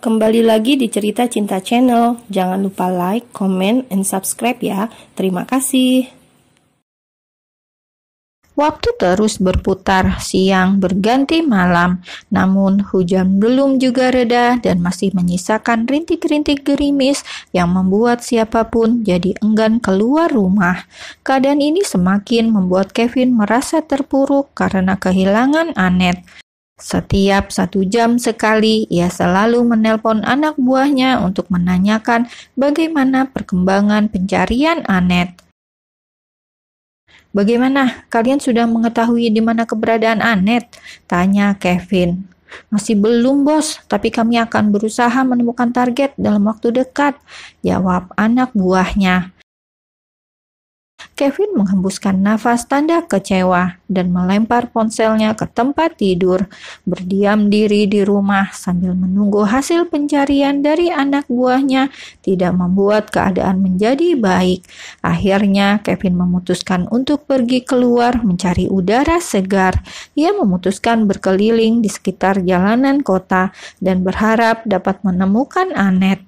Kembali lagi di Cerita Cinta Channel. Jangan lupa like, comment, and subscribe ya. Terima kasih. Waktu terus berputar, siang berganti malam. Namun hujan belum juga reda dan masih menyisakan rintik-rintik gerimis yang membuat siapapun jadi enggan keluar rumah. Keadaan ini semakin membuat Kevin merasa terpuruk karena kehilangan Annette. Setiap 1 jam sekali, ia selalu menelpon anak buahnya untuk menanyakan bagaimana perkembangan pencarian Annette. "Bagaimana? Kalian sudah mengetahui di mana keberadaan Annette?" tanya Kevin. "Masih belum, Bos, tapi kami akan berusaha menemukan target dalam waktu dekat," jawab anak buahnya. Kevin menghembuskan nafas tanda kecewa dan melempar ponselnya ke tempat tidur. Berdiam diri di rumah sambil menunggu hasil pencarian dari anak buahnya tidak membuat keadaan menjadi baik. Akhirnya Kevin memutuskan untuk pergi keluar mencari udara segar. Ia memutuskan berkeliling di sekitar jalanan kota dan berharap dapat menemukan Annette.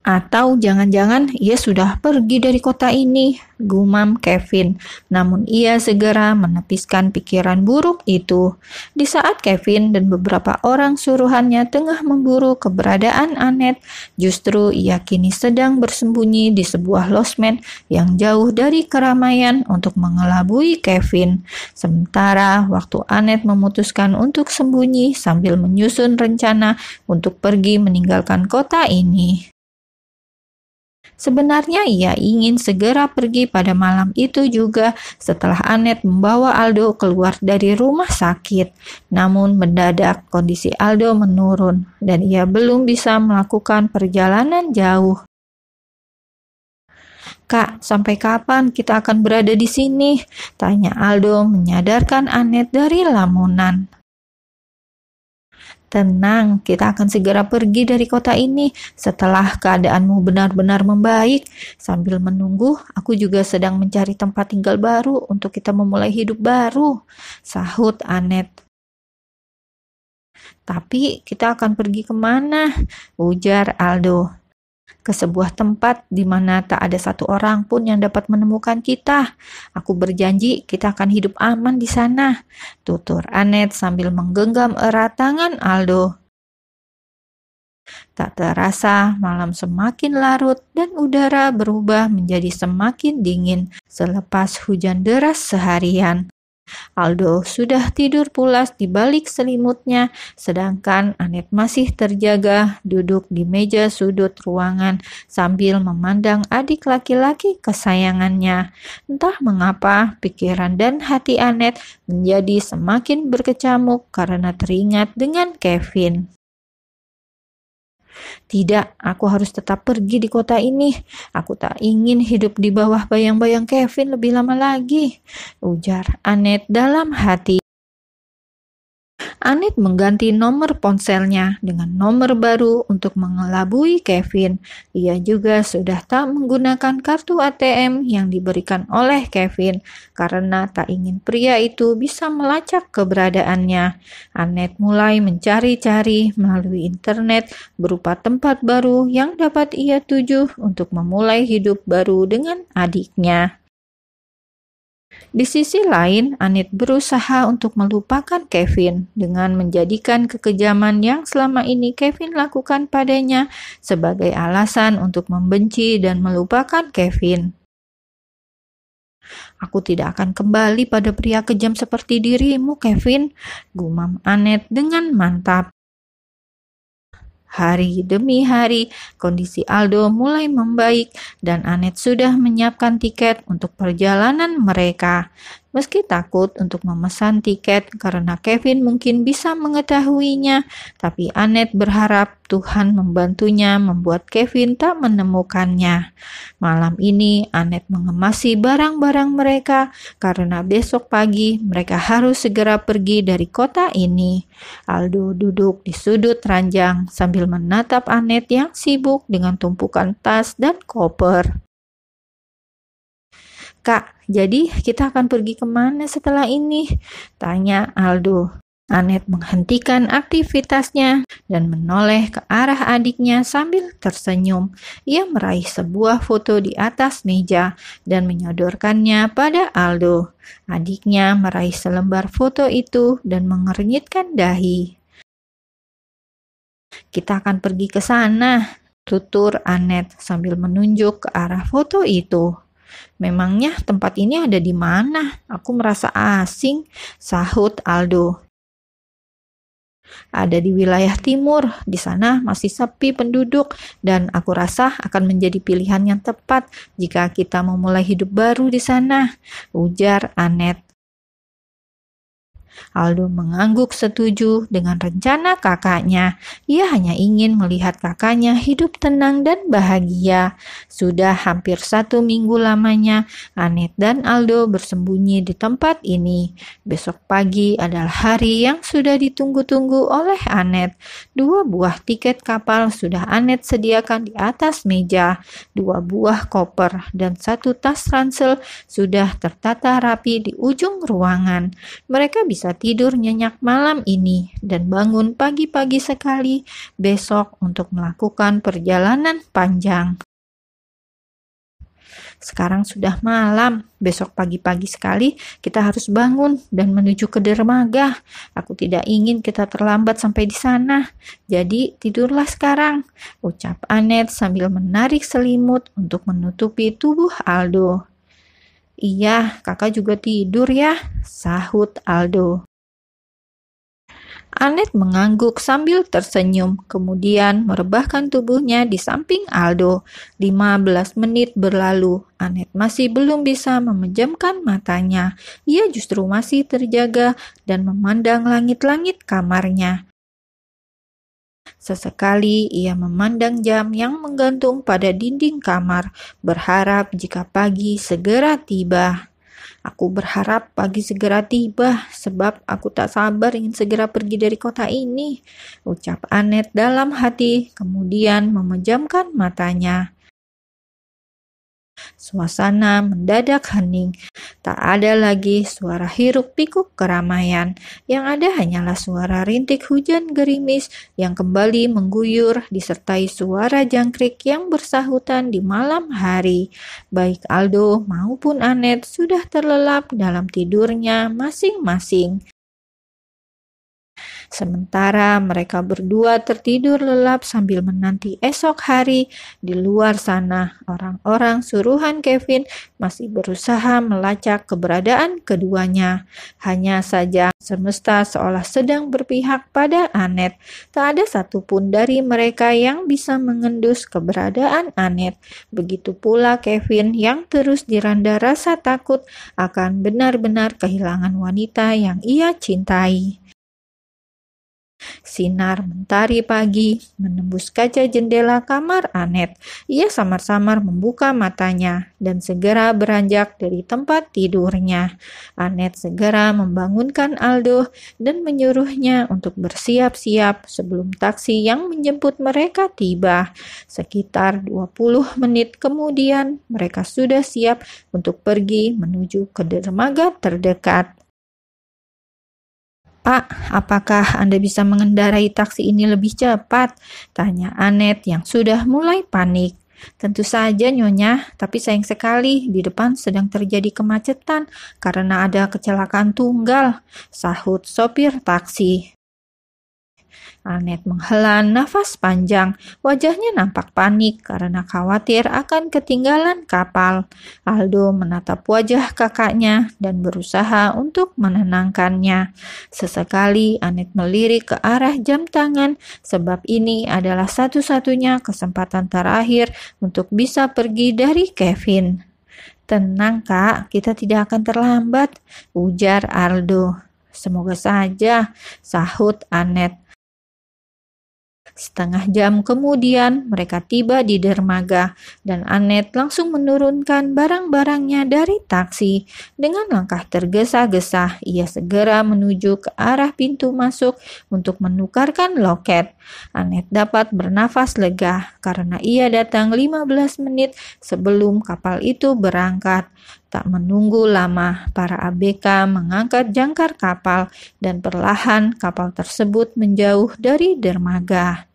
"Atau jangan-jangan ia sudah pergi dari kota ini," gumam Kevin. Namun ia segera menepiskan pikiran buruk itu. Di saat Kevin dan beberapa orang suruhannya tengah memburu keberadaan Annette, justru ia kini sedang bersembunyi di sebuah losmen yang jauh dari keramaian untuk mengelabui Kevin. Sementara waktu Annette memutuskan untuk sembunyi sambil menyusun rencana untuk pergi meninggalkan kota ini. Sebenarnya ia ingin segera pergi pada malam itu juga setelah Annette membawa Aldo keluar dari rumah sakit. Namun mendadak kondisi Aldo menurun dan ia belum bisa melakukan perjalanan jauh. "Kak, sampai kapan kita akan berada di sini?" tanya Aldo menyadarkan Annette dari lamunan. "Tenang, kita akan segera pergi dari kota ini setelah keadaanmu benar-benar membaik. Sambil menunggu, aku juga sedang mencari tempat tinggal baru untuk kita memulai hidup baru," sahut Annette. "Tapi kita akan pergi kemana?" ujar Aldo. "Ke sebuah tempat di mana tak ada satu orang pun yang dapat menemukan kita. Aku berjanji kita akan hidup aman di sana," tutur Annette sambil menggenggam erat tangan Aldo. Tak terasa malam semakin larut dan udara berubah menjadi semakin dingin selepas hujan deras seharian. Aldo sudah tidur pulas di balik selimutnya, sedangkan Annette masih terjaga duduk di meja sudut ruangan sambil memandang adik laki-laki kesayangannya. Entah mengapa, pikiran dan hati Annette menjadi semakin berkecamuk karena teringat dengan Kevin. "Tidak, aku harus tetap pergi di kota ini. Aku tak ingin hidup di bawah bayang-bayang Kevin lebih lama lagi," ujar Annette dalam hati. Annette mengganti nomor ponselnya dengan nomor baru untuk mengelabui Kevin. Ia juga sudah tak menggunakan kartu ATM yang diberikan oleh Kevin karena tak ingin pria itu bisa melacak keberadaannya. Annette mulai mencari-cari melalui internet berupa tempat baru yang dapat ia tuju untuk memulai hidup baru dengan adiknya. Di sisi lain, Annette berusaha untuk melupakan Kevin dengan menjadikan kekejaman yang selama ini Kevin lakukan padanya sebagai alasan untuk membenci dan melupakan Kevin. "Aku tidak akan kembali pada pria kejam seperti dirimu, Kevin," gumam Annette dengan mantap. Hari demi hari, kondisi Aldo mulai membaik dan Annette sudah menyiapkan tiket untuk perjalanan mereka. Meski takut untuk memesan tiket karena Kevin mungkin bisa mengetahuinya, tapi Annette berharap Tuhan membantunya membuat Kevin tak menemukannya. Malam ini Annette mengemasi barang-barang mereka karena besok pagi mereka harus segera pergi dari kota ini. Aldo duduk di sudut ranjang sambil menatap Annette yang sibuk dengan tumpukan tas dan koper. "Kak, jadi kita akan pergi kemana setelah ini?" tanya Aldo. Anet menghentikan aktivitasnya dan menoleh ke arah adiknya sambil tersenyum. Ia meraih sebuah foto di atas meja dan menyodorkannya pada Aldo. Adiknya meraih selembar foto itu dan mengernyitkan dahi. "Kita akan pergi ke sana," tutur Anet sambil menunjuk ke arah foto itu. "Memangnya tempat ini ada di mana? Aku merasa asing," sahut Aldo. "Ada di wilayah timur, di sana masih sepi penduduk, dan aku rasa akan menjadi pilihan yang tepat jika kita memulai hidup baru di sana," ujar Anet. Aldo mengangguk setuju dengan rencana kakaknya. Ia hanya ingin melihat kakaknya hidup tenang dan bahagia. Sudah hampir 1 minggu lamanya, Anet dan Aldo bersembunyi di tempat ini. Besok pagi adalah hari yang sudah ditunggu-tunggu oleh Anet. 2 buah tiket kapal sudah Anet sediakan di atas meja. 2 buah koper dan 1 tas ransel sudah tertata rapi di ujung ruangan. Mereka bisa tidur nyenyak malam ini dan bangun pagi-pagi sekali besok untuk melakukan perjalanan panjang. Sekarang sudah malam, besok pagi-pagi sekali kita harus bangun dan menuju ke dermaga. Aku tidak ingin kita terlambat sampai di sana. Jadi tidurlah sekarang, ucap Anet sambil menarik selimut untuk menutupi tubuh Aldo. "Iya, kakak juga tidur ya," sahut Aldo. Anet mengangguk sambil tersenyum, kemudian merebahkan tubuhnya di samping Aldo. 15 menit berlalu, Anet masih belum bisa memejamkan matanya. Ia justru masih terjaga dan memandang langit-langit kamarnya. Sesekali ia memandang jam yang menggantung pada dinding kamar, berharap jika pagi segera tiba. "Aku berharap pagi segera tiba, sebab aku tak sabar ingin segera pergi dari kota ini," ucap Anet dalam hati, kemudian memejamkan matanya. Suasana mendadak hening. Tak ada lagi suara hiruk-pikuk keramaian. Yang ada hanyalah suara rintik hujan gerimis yang kembali mengguyur disertai suara jangkrik yang bersahutan di malam hari. Baik Aldo maupun Anet sudah terlelap dalam tidurnya masing-masing. Sementara mereka berdua tertidur lelap sambil menanti esok hari, di luar sana orang-orang suruhan Kevin masih berusaha melacak keberadaan keduanya. Hanya saja semesta seolah sedang berpihak pada Anet. Tak ada satupun dari mereka yang bisa mengendus keberadaan Anet. Begitu pula Kevin yang terus diranda rasa takut akan benar-benar kehilangan wanita yang ia cintai. Sinar mentari pagi menembus kaca jendela kamar Anet. Ia samar-samar membuka matanya dan segera beranjak dari tempat tidurnya. Anet segera membangunkan Aldo dan menyuruhnya untuk bersiap-siap sebelum taksi yang menjemput mereka tiba. Sekitar 20 menit kemudian mereka sudah siap untuk pergi menuju ke dermaga terdekat. "Pak, apakah Anda bisa mengendarai taksi ini lebih cepat?" tanya Anet yang sudah mulai panik. "Tentu saja, Nyonya, tapi sayang sekali di depan sedang terjadi kemacetan karena ada kecelakaan tunggal," sahut sopir taksi. Anet menghela nafas panjang. Wajahnya nampak panik karena khawatir akan ketinggalan kapal. Aldo menatap wajah kakaknya dan berusaha untuk menenangkannya. Sesekali Anet melirik ke arah jam tangan sebab ini adalah satu-satunya kesempatan terakhir untuk bisa pergi dari Kevin. "Tenang Kak, kita tidak akan terlambat," ujar Aldo. "Semoga saja," sahut Anet. Setengah jam kemudian mereka tiba di dermaga dan Anet langsung menurunkan barang-barangnya dari taksi. Dengan langkah tergesa-gesa, ia segera menuju ke arah pintu masuk untuk menukarkan loket. Anet dapat bernafas lega karena ia datang 15 menit sebelum kapal itu berangkat. Tak menunggu lama, para ABK mengangkat jangkar kapal dan perlahan kapal tersebut menjauh dari dermaga.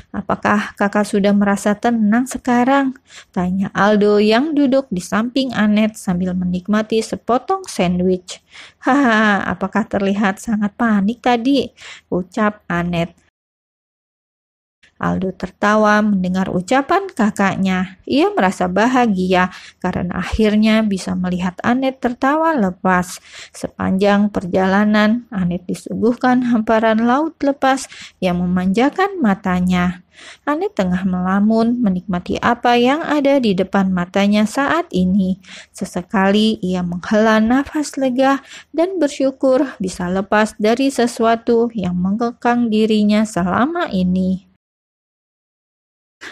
"Apakah kakak sudah merasa tenang sekarang?" tanya Aldo yang duduk di samping Anet sambil menikmati sepotong sandwich. "Haha, apakah terlihat sangat panik tadi?" ucap Anet. Aldo tertawa mendengar ucapan kakaknya. Ia merasa bahagia karena akhirnya bisa melihat Anet tertawa lepas. Sepanjang perjalanan, Anet disuguhkan hamparan laut lepas yang memanjakan matanya. Anet tengah melamun menikmati apa yang ada di depan matanya saat ini. Sesekali ia menghela nafas lega dan bersyukur bisa lepas dari sesuatu yang mengekang dirinya selama ini.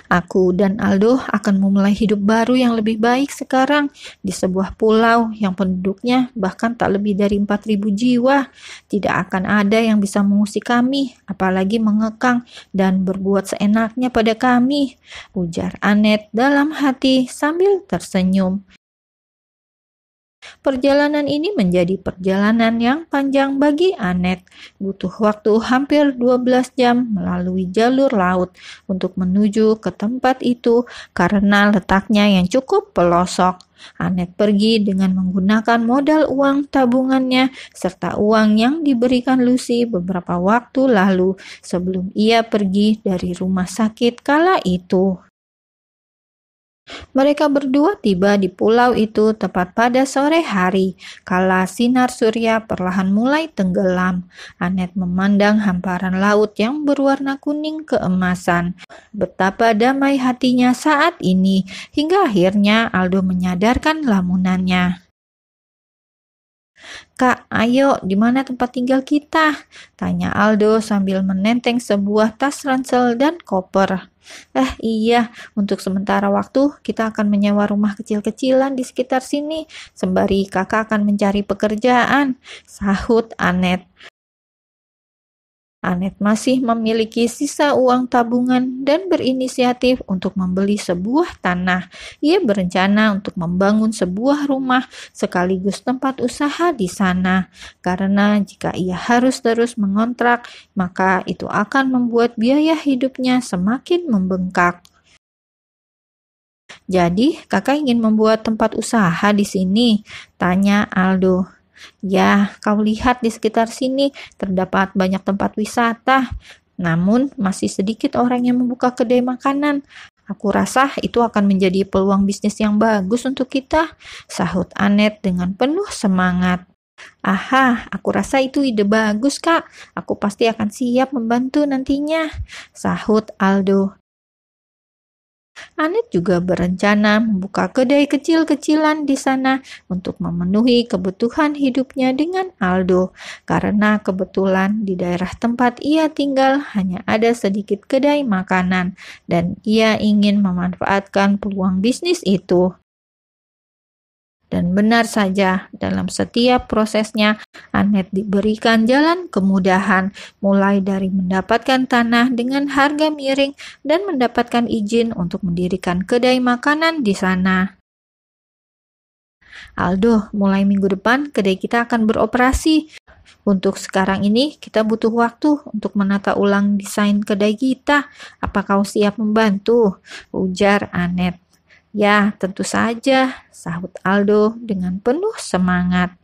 "Aku dan Aldo akan memulai hidup baru yang lebih baik sekarang di sebuah pulau yang penduduknya bahkan tak lebih dari 4.000 jiwa. Tidak akan ada yang bisa mengusik kami, apalagi mengekang dan berbuat seenaknya pada kami," ujar Anet dalam hati sambil tersenyum. Perjalanan ini menjadi perjalanan yang panjang bagi Anet. Butuh waktu hampir 12 jam melalui jalur laut untuk menuju ke tempat itu karena letaknya yang cukup pelosok. Anet pergi dengan menggunakan modal uang tabungannya serta uang yang diberikan Lucy beberapa waktu lalu sebelum ia pergi dari rumah sakit kala itu. Mereka berdua tiba di pulau itu tepat pada sore hari, kala sinar surya perlahan mulai tenggelam. Anet memandang hamparan laut yang berwarna kuning keemasan. Betapa damai hatinya saat ini, hingga akhirnya Aldo menyadarkan lamunannya. "Kak, ayo, di mana tempat tinggal kita?" tanya Aldo sambil menenteng sebuah tas ransel dan koper. Iya, untuk sementara waktu kita akan menyewa rumah kecil-kecilan di sekitar sini, sembari kakak akan mencari pekerjaan," sahut Anet. Anet masih memiliki sisa uang tabungan dan berinisiatif untuk membeli sebuah tanah. Ia berencana untuk membangun sebuah rumah sekaligus tempat usaha di sana. Karena jika ia harus terus mengontrak, maka itu akan membuat biaya hidupnya semakin membengkak. "Jadi, kakak ingin membuat tempat usaha di sini?" tanya Aldo. "Ya, kau lihat di sekitar sini terdapat banyak tempat wisata, namun masih sedikit orang yang membuka kedai makanan. Aku rasa itu akan menjadi peluang bisnis yang bagus untuk kita," sahut Anet dengan penuh semangat. "Aha, aku rasa itu ide bagus, Kak. Aku pasti akan siap membantu nantinya," sahut Aldo. Anet juga berencana membuka kedai kecil-kecilan di sana untuk memenuhi kebutuhan hidupnya dengan Aldo, karena kebetulan di daerah tempat ia tinggal hanya ada sedikit kedai makanan, dan ia ingin memanfaatkan peluang bisnis itu. Dan benar saja, dalam setiap prosesnya, Anet diberikan jalan kemudahan, mulai dari mendapatkan tanah dengan harga miring dan mendapatkan izin untuk mendirikan kedai makanan di sana. "Aldo, mulai minggu depan kedai kita akan beroperasi. Untuk sekarang ini, kita butuh waktu untuk menata ulang desain kedai kita. Apa kau siap membantu?" ujar Anet. "Ya, tentu saja," sahut Aldo dengan penuh semangat.